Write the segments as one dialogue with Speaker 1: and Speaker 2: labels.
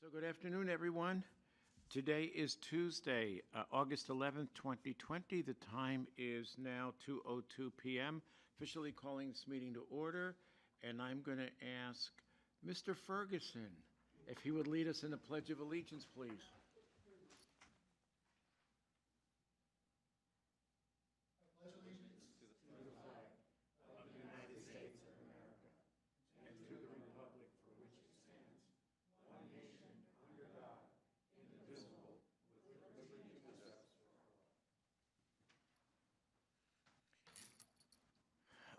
Speaker 1: So good afternoon, everyone. Today is Tuesday, August 11th, 2020. The time is now 2:02 p.m. Officially calling this meeting to order, and I'm going to ask Mr. Ferguson if he would lead us in the Pledge of Allegiance, please.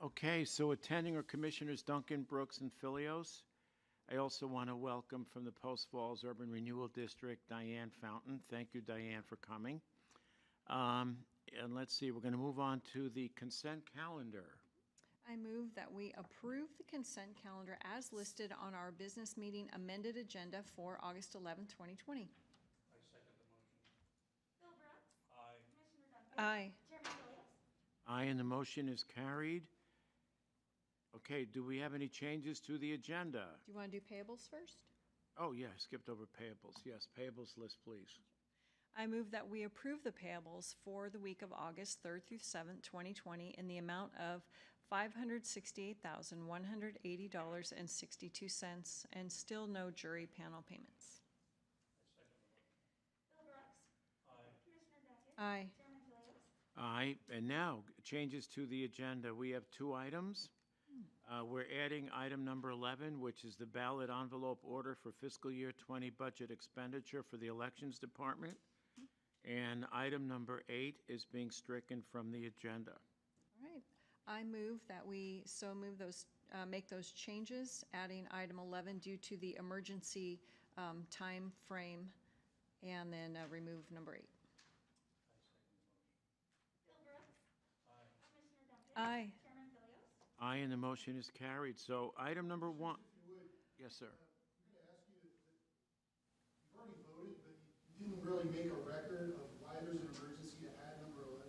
Speaker 1: Okay, so attending are Commissioners Duncan, Brooks, and Fillios. I also want to welcome from the Post Falls Urban Renewal District, Diane Fountain. Thank you, Diane, for coming. And let's see, we're going to move on to the consent calendar.
Speaker 2: I move that we approve the consent calendar as listed on our business meeting amended agenda for August 11th, 2020.
Speaker 3: I second the motion.
Speaker 4: Bill Brooks.
Speaker 3: Aye.
Speaker 4: Commissioner Duncan.
Speaker 2: Aye.
Speaker 4: Chairman Fillios.
Speaker 1: Aye, and the motion is carried. Okay, do we have any changes to the agenda?
Speaker 2: Do you want to do payables first?
Speaker 1: Oh, yeah, I skipped over payables. Yes, payables list, please.
Speaker 2: I move that we approve the payables for the week of August 3rd through 7th, 2020 in the amount of $568,180.62 and still no jury panel payments.
Speaker 3: I second the motion.
Speaker 4: Bill Brooks.
Speaker 3: Aye.
Speaker 4: Commissioner Duncan.
Speaker 2: Aye.
Speaker 4: Chairman Fillios.
Speaker 1: Aye, and now, changes to the agenda. We have two items. We're adding item number 11, which is the ballot envelope order for fiscal year 20 budget expenditure for the Elections Department. And item number 8 is being stricken from the agenda.
Speaker 2: All right. I move that we make those changes, adding item 11 due to the emergency time frame, and then remove number 8.
Speaker 3: I second the motion.
Speaker 4: Bill Brooks.
Speaker 3: Aye.
Speaker 4: Commissioner Duncan.
Speaker 2: Aye.
Speaker 4: Chairman Fillios.
Speaker 1: Aye, and the motion is carried. So item number 1. Yes, sir.
Speaker 5: I'm going to ask you, you've already voted, but you didn't really make a record of why there's an emergency to add number 11.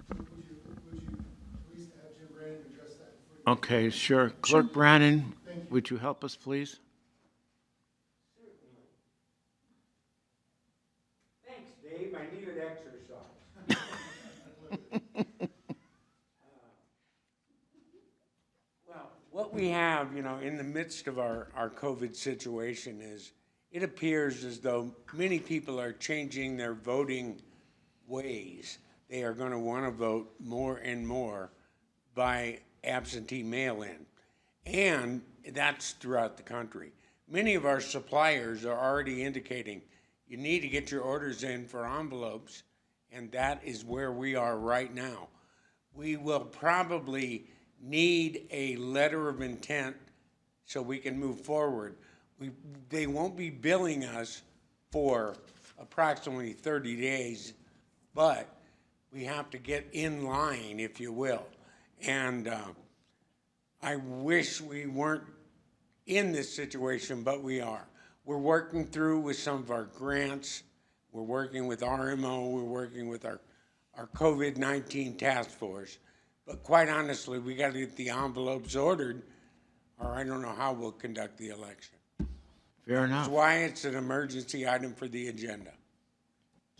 Speaker 5: So would you please have Jim Brannon address that?
Speaker 1: Okay, sure. Clerk Brannon, would you help us, please?
Speaker 6: Certainly. Thanks, Dave. I needed exercise. Well, what we have, in the midst of our COVID situation is it appears as though many people are changing their voting ways. They are going to want to vote more and more by absentee mail-in. And that's throughout the country. Many of our suppliers are already indicating you need to get your orders in for envelopes, and that is where we are right now. We will probably need a letter of intent so we can move forward. They won't be billing us for approximately 30 days, but we have to get in line, if you will. And I wish we weren't in this situation, but we are. We're working through with some of our grants. We're working with RMO. We're working with our COVID-19 task force. But quite honestly, we got to get the envelopes ordered, or I don't know how we'll conduct the election.
Speaker 1: Fair enough.
Speaker 6: That's why it's an emergency item for the agenda.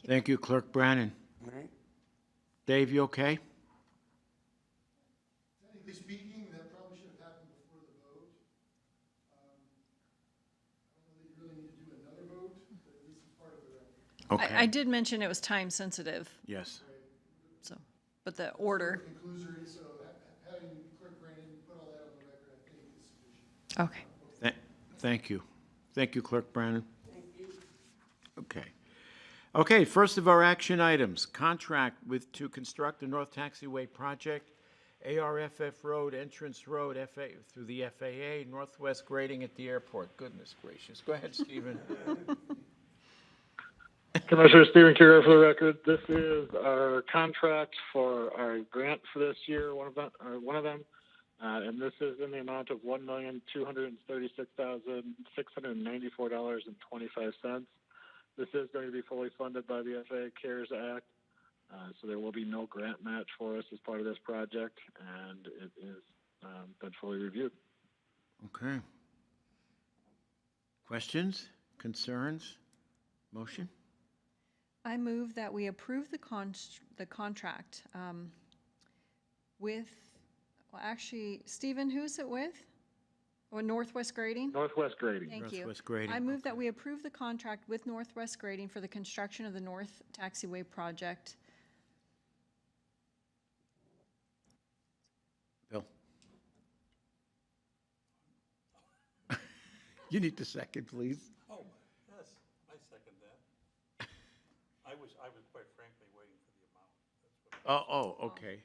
Speaker 1: Thank you, Clerk Brannon.
Speaker 6: All right?
Speaker 1: Dave, you okay?
Speaker 5: Technically speaking, that probably should have happened before the vote. I don't know that you really need to do another vote, but at least it's part of the record.
Speaker 1: Okay.
Speaker 2: I did mention it was time sensitive,
Speaker 1: Yes.
Speaker 2: so, but the order.
Speaker 5: Conclusory, so having Clerk Brannon put all that on the record, I think is sufficient.
Speaker 2: Okay.
Speaker 1: Thank you. Thank you, Clerk Brannon. Thank you. Okay. Okay, first of our action items, contract to construct the North Taxiway Project, ARFF Road, Entrance Road, through the FAA, Northwest grading at the airport. Goodness gracious. Go ahead, Stephen.
Speaker 7: Commissioner Stephen Kira for the record. This is our contract for our grant for this year, one of them. And this is in the amount of $1,236,694.25. This is going to be fully funded by the FAA CARES Act, so there will be no grant match for us as part of this project, and it is been fully reviewed.
Speaker 1: Okay. Questions? concerns? Motion?
Speaker 2: I move that we approve the contract with, well, actually, Stephen, who's it with? Or Northwest Grading?
Speaker 7: Northwest Grading.
Speaker 2: Thank you.
Speaker 1: Northwest Grading,
Speaker 2: I move that
Speaker 1: okay.
Speaker 2: we approve the contract with Northwest Grading for the construction of the North Taxiway project.
Speaker 1: Bill? You need to second, please.
Speaker 3: Oh, yes, I second that. I was quite frankly waiting for the amount. That's what
Speaker 1: Oh, okay.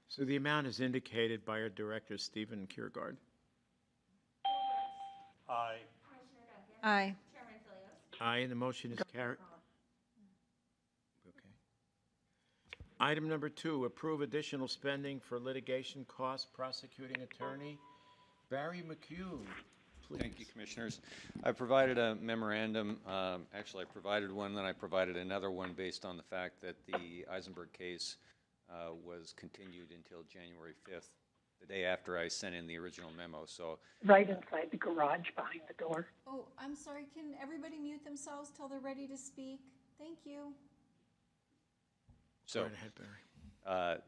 Speaker 1: So the amount is indicated by our director, Stephen Kiergaard.
Speaker 3: Aye.
Speaker 4: Commissioner Duncan.
Speaker 2: Aye.
Speaker 4: Chairman Fillios.
Speaker 1: Aye, and the motion is carried. Okay. Item number 2, approve additional spending for litigation costs, prosecuting attorney. Barry McHugh, please.
Speaker 8: Thank you, Commissioners. I provided a memorandum, actually I provided one, then I provided another one based on the fact that the Eisenberg case was continued until January 5th, the day after I sent in the original memo, so.
Speaker 9: Right inside the garage behind the door.
Speaker 2: Oh, I'm sorry, can everybody mute themselves till they're ready to speak? Thank you.
Speaker 8: So,
Speaker 1: Go right ahead, Barry.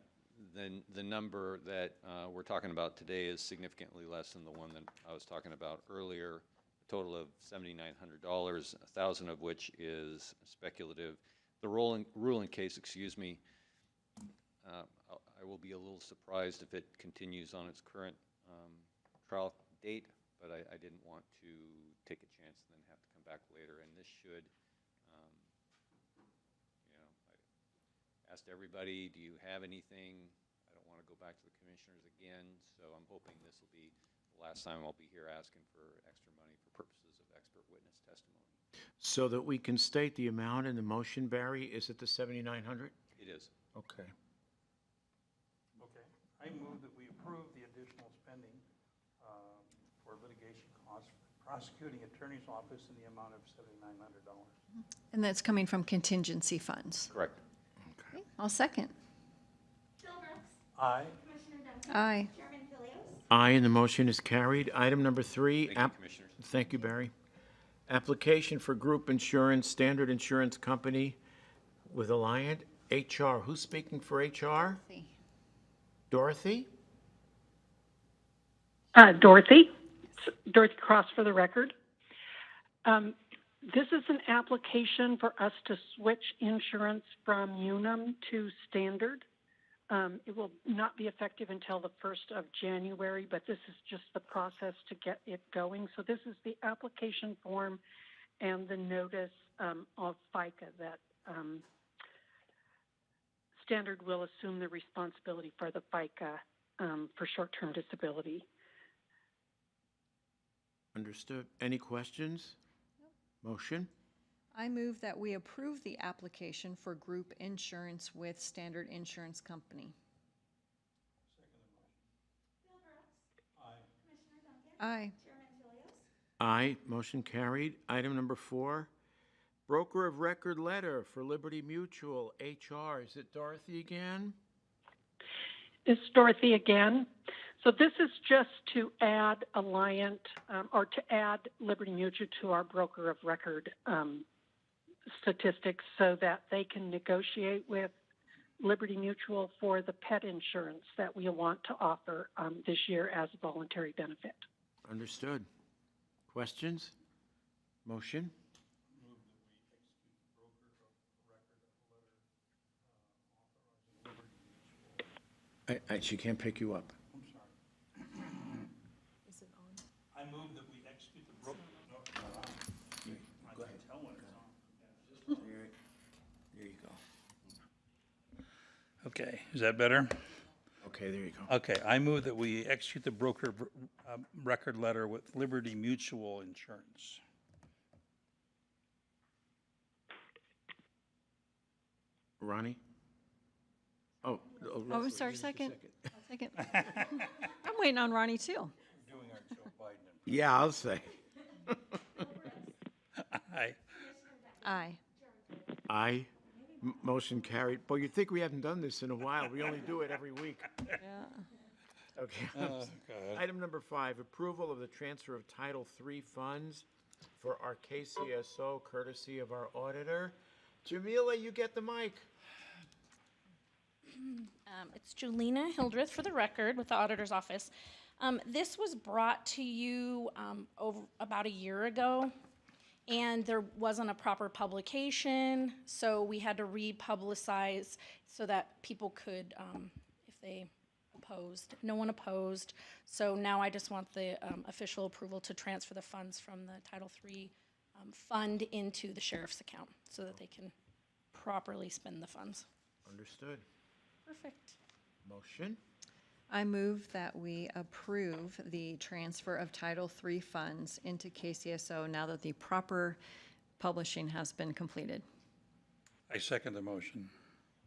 Speaker 8: the number that we're talking about today is significantly less than the one that I was talking about earlier, a total of $7,900, $1,000 of which is speculative. The ruling case, excuse me, I will be a little surprised if it continues on its current trial date, but I didn't want to take a chance and then have to come back later, and this should, I asked everybody, do you have anything? I don't want to go back to the commissioners again, so I'm hoping this will be the last time I'll be here asking for extra money for purposes of expert witness testimony.
Speaker 1: So that we can state the amount in the motion, Barry, is it the 7,900?
Speaker 8: It is.
Speaker 1: Okay.
Speaker 3: Okay. I move that we approve the additional spending for litigation costs for the prosecuting attorney's office in the amount of $7,900.
Speaker 2: And that's coming from contingency funds.
Speaker 8: Correct.
Speaker 2: Okay, I'll second.
Speaker 4: Hildreth.
Speaker 3: Aye.
Speaker 4: Commissioner Duncan.
Speaker 2: Aye.
Speaker 4: Chairman Fillios.
Speaker 1: Aye, and the motion is carried. Item number 3.
Speaker 8: Thank you, Commissioners.
Speaker 1: Thank you, Barry. Application for group insurance, Standard Insurance Company with Alliant HR. Who's speaking for HR? Dorothy?
Speaker 9: Dorothy. Dorothy Cross for the record. This is an application for us to switch insurance from Unum to Standard. It will not be effective until the 1st of January, but this is just the process to get it going. So this is the application form and the notice of FICA that Standard will assume the responsibility for the FICA for short-term disability.
Speaker 1: Understood. Any questions? Motion?
Speaker 2: I move that we approve the application for group insurance with Standard Insurance Company.
Speaker 4: Hildreth.
Speaker 3: Aye.
Speaker 4: Commissioner Duncan.
Speaker 2: Aye.
Speaker 4: Chairman Fillios.
Speaker 1: Aye, motion carried. Item number 4, broker of record letter for Liberty Mutual, HR. Is it Dorothy again?
Speaker 9: It's Dorothy again. So this is just to add Alliant or to add Liberty Mutual to our broker of record statistics so that they can negotiate with Liberty Mutual for the pet insurance that we want to offer this year as a voluntary benefit.
Speaker 1: Understood. Questions? Motion?
Speaker 3: Move that we execute the broker of record of letter authorizing Liberty Mutual.
Speaker 1: She can't pick you up.
Speaker 3: I'm sorry.
Speaker 2: Is it on?
Speaker 3: I move that we execute the broker. No, not on. I can tell when it's on.
Speaker 1: There you go.
Speaker 3: Okay, is that better?
Speaker 1: Okay, there you go.
Speaker 3: Okay, I move that we execute the broker record letter with Liberty Mutual Insurance.
Speaker 1: Ronnie? Oh.
Speaker 2: Oh,
Speaker 1: Leslie,
Speaker 2: sorry,
Speaker 1: you need a
Speaker 2: second. Second. I'm waiting on Ronnie, too.
Speaker 3: Doing our Joe Biden.
Speaker 1: Yeah, I'll say.
Speaker 3: Aye.
Speaker 2: Aye.
Speaker 1: Aye. Motion carried. Well, you'd think we haven't done this in a while. We only do it every week.
Speaker 2: Yeah.
Speaker 1: Okay. Item number 5, approval of the transfer of Title III funds. for our KCSO, courtesy of our auditor. Jamila, you get the mic.
Speaker 10: It's Julina Hildreth for the record with the auditor's office. This was brought to you over about a year ago, and there wasn't a proper publication, so we had to republicize so that people could, if they opposed. No one opposed, so now I just want the official approval to transfer the funds from the Title III fund into the sheriff's account so that they can properly spend the funds.
Speaker 1: Understood.
Speaker 10: Perfect.
Speaker 1: Motion?
Speaker 2: I move that we approve the transfer of Title III funds into KCSO now that the proper publishing has been completed.
Speaker 3: I second the motion.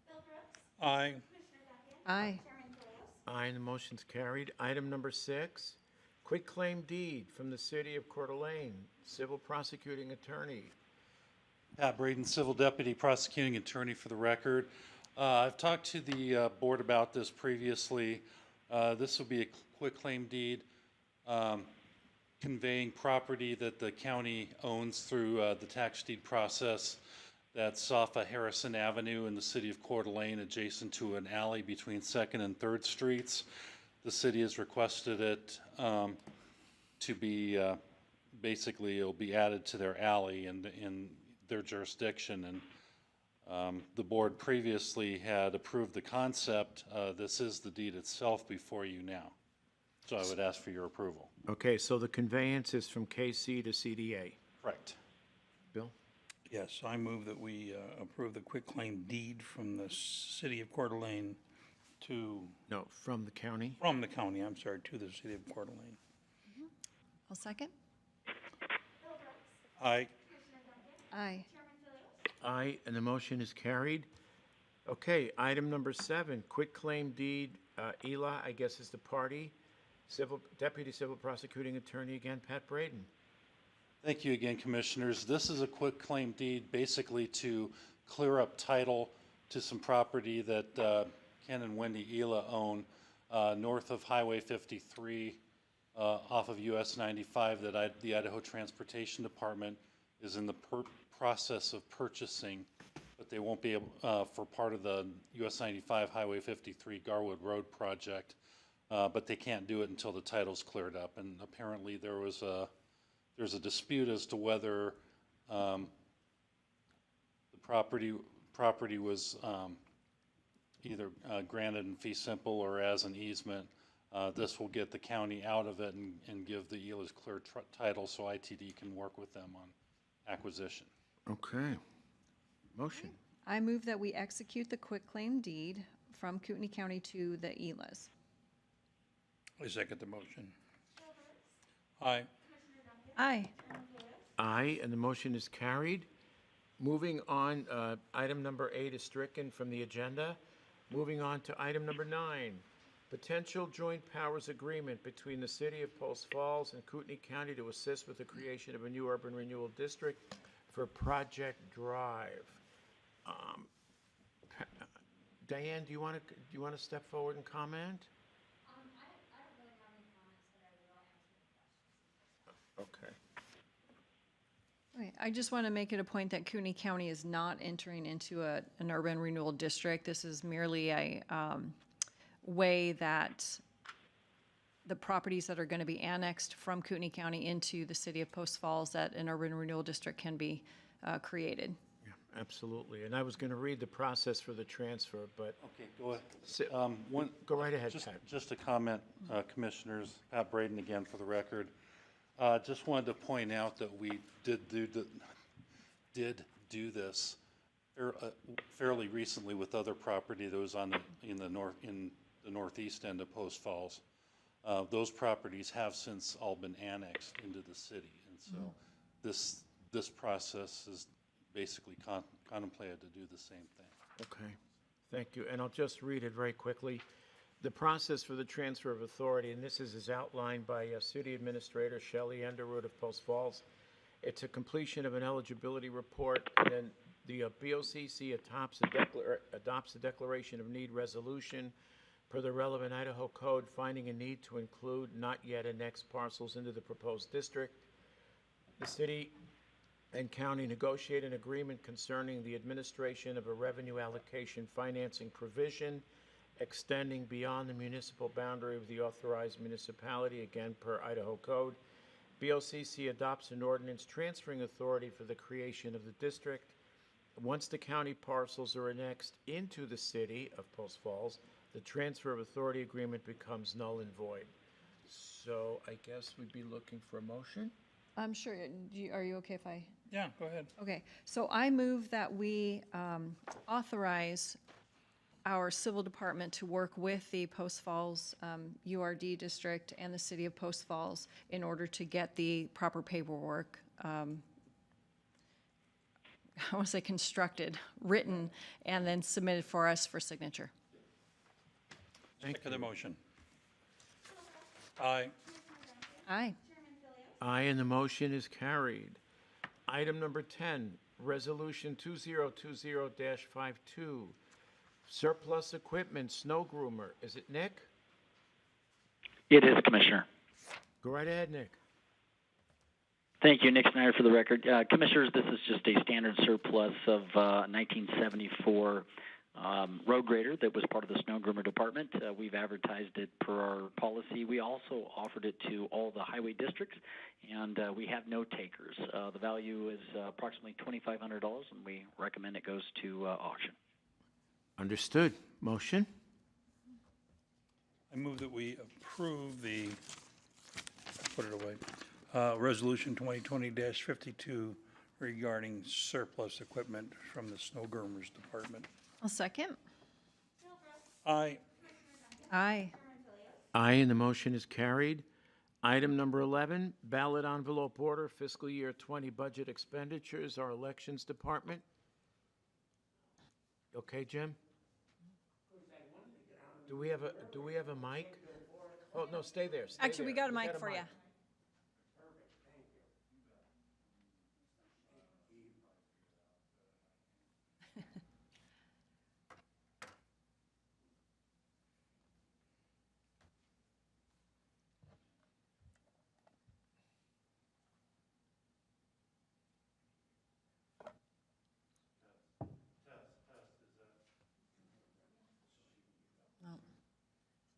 Speaker 4: Bill Brooks.
Speaker 3: Aye.
Speaker 4: Commissioner Duncan.
Speaker 2: Aye.
Speaker 4: Chairman Fillios.
Speaker 1: Aye, and the motion's carried. Item number 6, quitclaim deed from the city of Coeur d'Alene, civil prosecuting attorney.
Speaker 11: Pat Braden, Civil Deputy Prosecuting Attorney for the record. I've talked to the board about this previously. This will be a quitclaim deed conveying property that the county owns through the tax deed process. That's off of Harrison Avenue in the city of Coeur d'Alene, adjacent to an alley between 2nd and 3rd Streets. The city has requested it to be, basically, it'll be added to their alley in their jurisdiction. And the board previously had approved the concept. This is the deed itself before you now. So I would ask for your approval.
Speaker 1: Okay, so the conveyance is from KC to CDA.
Speaker 11: Correct.
Speaker 1: Bill?
Speaker 3: Yes, I move that we approve the quitclaim deed from the city of Coeur d'Alene to,
Speaker 1: No, from the county.
Speaker 3: from the county, I'm sorry, to the city of Coeur d'Alene.
Speaker 2: I'll second.
Speaker 4: Bill Brooks.
Speaker 3: Aye.
Speaker 4: Commissioner Duncan.
Speaker 2: Aye.
Speaker 4: Chairman Fillios.
Speaker 1: Aye, and the motion is carried. Okay, item number 7, quitclaim deed, ELA, I guess is the party. Deputy Civil Prosecuting Attorney again, Pat Braden.
Speaker 11: Thank you again, Commissioners. This is a quitclaim deed basically to clear up title to some property that Ken and Wendy Ela own north of Highway 53 off of US 95 that the Idaho Transportation Department is in the process of purchasing, but they won't be able, for part of the US 95 Highway 53 Garwood Road project, but they can't do it until the title's cleared up. And apparently there's a dispute as to whether the property was either granted in fee simple or as an easement. This will get the county out of it and give the ELA's clear title so ITD can work with them on acquisition.
Speaker 1: Okay. Motion.
Speaker 2: I move that we execute the quitclaim deed from Kootenai County to the ELAs.
Speaker 3: I second the motion.
Speaker 4: Bill Brooks.
Speaker 3: Aye.
Speaker 4: Commissioner Duncan.
Speaker 2: Aye.
Speaker 4: Chairman Fillios.
Speaker 1: Aye, and the motion is carried. Moving on, item number 8 is stricken from the agenda. Moving on to item number 9, potential joint powers agreement between the city of Post Falls and Kootenai County to assist with the creation of a new urban renewal district for Project Drive. Diane, do you want to step forward and comment?
Speaker 4: I don't really have any comments, but I will answer the questions.
Speaker 1: Okay.
Speaker 2: Okay, I just want to make it a point that Kootenai County is not entering into an urban renewal district. This is merely a way that the properties that are going to be annexed from Kootenai County into the city of Post Falls, that an urban renewal district can be created.
Speaker 1: Yeah, absolutely. And I was going to read the process for the transfer, but
Speaker 11: Okay, go ahead.
Speaker 1: si- go right ahead, Pat.
Speaker 11: Just a comment, Commissioners, Pat Braden again for the record. Just wanted to point out that we did do this fairly recently with other property that was in the northeast end of Post Falls. Those properties have since all been annexed into the city, and so this process is basically contemplated to do the same thing.
Speaker 1: Okay, thank you. And I'll just read it very quickly. The process for the transfer of authority, and this is as outlined by City Administrator Shelley Underwood of Post Falls. It's a completion of an eligibility report, and then the BOCC adopts a declaration of need resolution per the relevant Idaho code, finding a need to include not yet annexed parcels into the proposed district. the city and county negotiate an agreement concerning the administration of a revenue allocation financing provision extending beyond the municipal boundary of the authorized municipality, again per Idaho Code. BOCC adopts an ordinance transferring authority for the creation of the district. Once the county parcels are annexed into the city of Post Falls, the transfer of authority agreement becomes null and void. So I guess we'd be looking for a motion?
Speaker 2: I'm sure, are you okay if I?
Speaker 3: Yeah, go ahead.
Speaker 2: Okay, so I move that we authorize our civil department to work with the Post Falls URD district and the city of Post Falls in order to get the proper paperwork, I want to say constructed, written, and then submitted for us for signature.
Speaker 3: Second the motion. Aye.
Speaker 2: Aye.
Speaker 1: Aye, and the motion is carried. Item number 10, Resolution 2020-52, surplus equipment, snow groomer. Is it Nick?
Speaker 12: It is, Commissioner.
Speaker 1: Go right ahead, Nick.
Speaker 12: Thank you, Nick Snyder, for the record. Commissioners, this is just a standard surplus of 1974 road grader that was part of the snow groomer department. We've advertised it per our policy. We also offered it to all the highway districts, and we have no takers. The value is approximately $2,500, and we recommend it goes to auction.
Speaker 1: Understood. Motion?
Speaker 3: I move that we approve the, put it away, Resolution 2020-52 regarding surplus equipment from the Snow Groomers Department.
Speaker 2: I'll second.
Speaker 3: Aye.
Speaker 2: Aye.
Speaker 1: Aye, and the motion is carried. Item number 11, ballot envelope order, fiscal year 20 budget expenditures, our elections department. Okay, Jim? Do we have a mic? Oh, no, stay there. Stay
Speaker 2: Actually, we
Speaker 1: there.
Speaker 2: got a mic for you.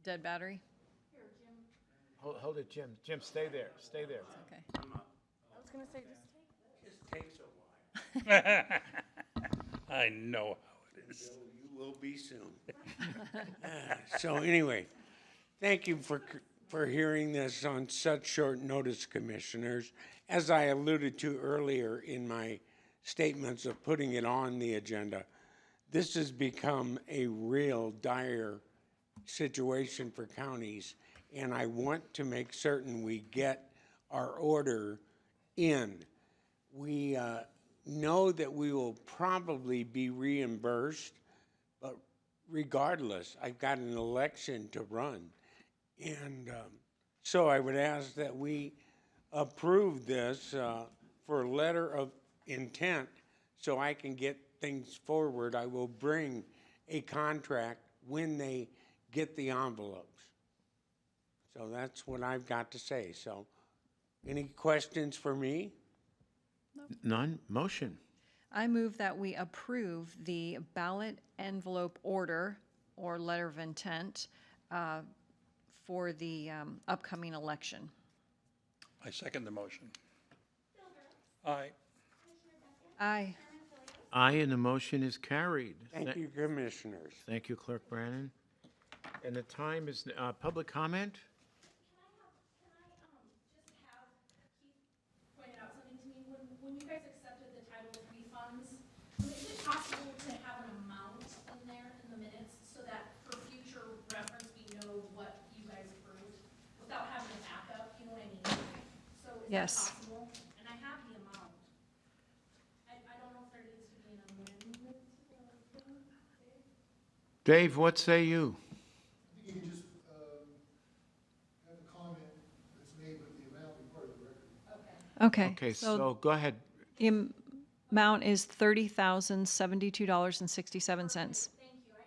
Speaker 2: Dead battery?
Speaker 1: Hold it, Jim. Jim, stay there. Stay there.
Speaker 2: Okay.
Speaker 10: I was gonna say, just take.
Speaker 6: Takes a while.
Speaker 3: I know how it is.
Speaker 6: You will be soon. So anyway, thank you for hearing this on such short notice, Commissioners. As I alluded to earlier in my statements of putting it on the agenda, this has become a real dire situation for counties, and I want to make certain we get our order in. We know that we will probably be reimbursed, but regardless, I've got an election to run. And so I would ask that we approve this for a letter of intent so I can get things forward. I will bring a contract when they get the envelopes. So that's what I've got to say. So any questions for me?
Speaker 1: None? Motion?
Speaker 2: I move that we approve the ballot envelope order or letter of intent for the upcoming election.
Speaker 3: I second the motion. Aye.
Speaker 2: Aye.
Speaker 1: Aye, and the motion is carried.
Speaker 6: Thank you, Commissioners.
Speaker 1: Thank you, Clerk Brannon. And the time is public comment?
Speaker 10: Can I just have Keith pointed out something to me? When you guys accepted the Title III funds, is it possible to have an amount in there in the minutes so that for future reference we know what you guys approved without having a backup, you know what I mean? So is that
Speaker 2: Yes.
Speaker 10: possible? And I have the amount. I don't know if there needs to be an amendment to the thing.
Speaker 1: Dave, what say you?
Speaker 5: I think you can just have a comment that's made with the amount be part of the record.
Speaker 2: Okay.
Speaker 1: Okay, so go ahead.
Speaker 2: The amount is $30,072.67.
Speaker 10: Thank you. I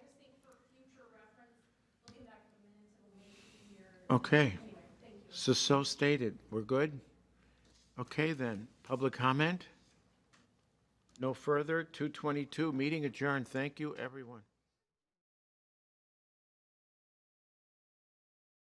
Speaker 10: just think for future reference, looking back at the minutes, it'll make it easier.
Speaker 1: Okay,
Speaker 10: Anyway, thank you.
Speaker 1: so stated. We're good? Okay, then, public comment? No further, 2:22, meeting adjourned. Thank you, everyone.